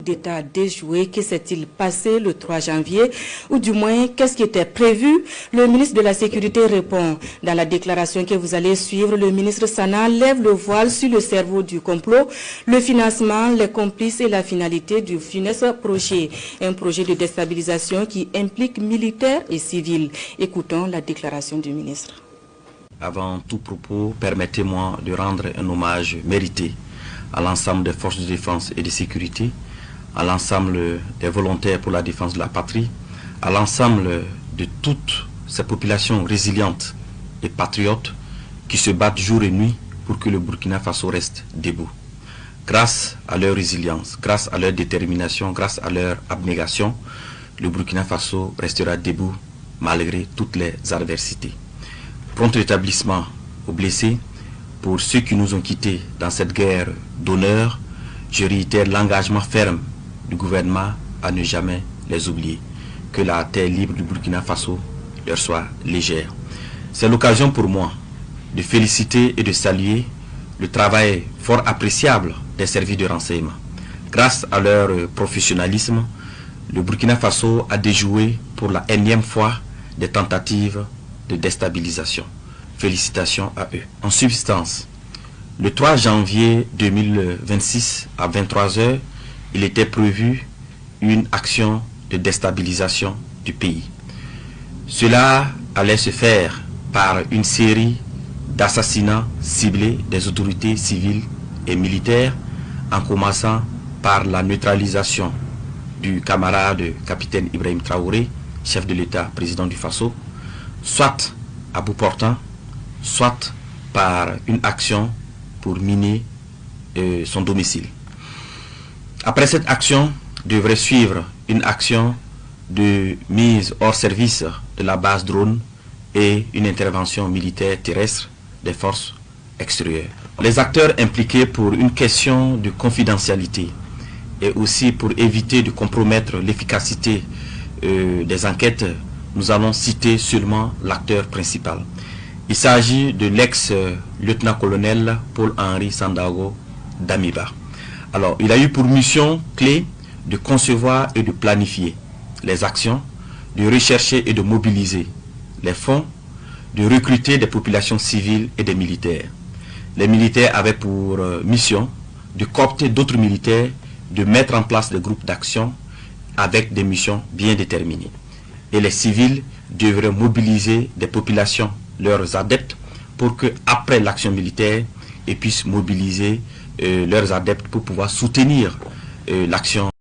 D'État déjoué, que s'est-il passé le 3 janvier ou du moins qu'est-ce qui était prévu? Le ministre de la Sécurité répond. Dans la déclaration que vous allez suivre, le ministre Sana lève le voile sur le cerveau du complot, le financement, les complices et la finalité du funeste projet. Un projet de déstabilisation qui implique militaires et civils. Écoutons la déclaration du ministre. Avant tout propos, permettez-moi de rendre un hommage mérité à l'ensemble des forces de défense et de sécurité, à l'ensemble des volontaires pour la défense de la patrie, à l'ensemble de toutes ces populations résilientes et patriotes qui se battent jour et nuit pour que le Burkina Faso reste debout. Grâce à leur résilience, grâce à leur détermination, grâce à leur abnégation, le Burkina Faso restera debout malgré toutes les adversités. Prompt rétablissement aux blessés. Pour ceux qui nous ont quittés dans cette guerre d'honneur, je réitère l'engagement ferme du gouvernement à ne jamais les oublier. Que la terre libre du Burkina Faso leur soit légère. C'est l'occasion pour moi de féliciter et de saluer le travail fort appréciable des services de renseignement. Grâce à leur professionnalisme, le Burkina Faso a déjoué pour la énième fois des tentatives de déstabilisation. Félicitations à eux. En substance, le 3 janvier 2026 à 23 h, il était prévu une action de déstabilisation du pays. Cela allait se faire par une série d'assassinats ciblés des autorités civiles et militaires, en commençant par la neutralisation du camarade capitaine Ibrahim Traoré, chef de l'État, président du Faso, soit à bout portant, soit par une action pour miner son domicile. Après cette action, devrait suivre une action de mise hors service de la base drone et une intervention militaire terrestre des forces extérieures. Les acteurs impliqués pour une question de confidentialité et aussi pour éviter de compromettre l'efficacité des enquêtes, nous allons citer seulement l'acteur principal. Il s'agit de l'ex-lieutenant-colonel Paul-Henri Sandaogo Damiba. Alors, il a eu pour mission clé de concevoir et de planifier les actions, de rechercher et de mobiliser les fonds, de recruter des populations civiles et des militaires. Les militaires avaient pour mission de coopter d'autres militaires, de mettre en place des groupes d'action avec des missions bien déterminées. Et les civils devraient mobiliser des populations, leurs adeptes, pour que après l'action militaire, ils puissent mobiliser leurs adeptes pour pouvoir soutenir l'action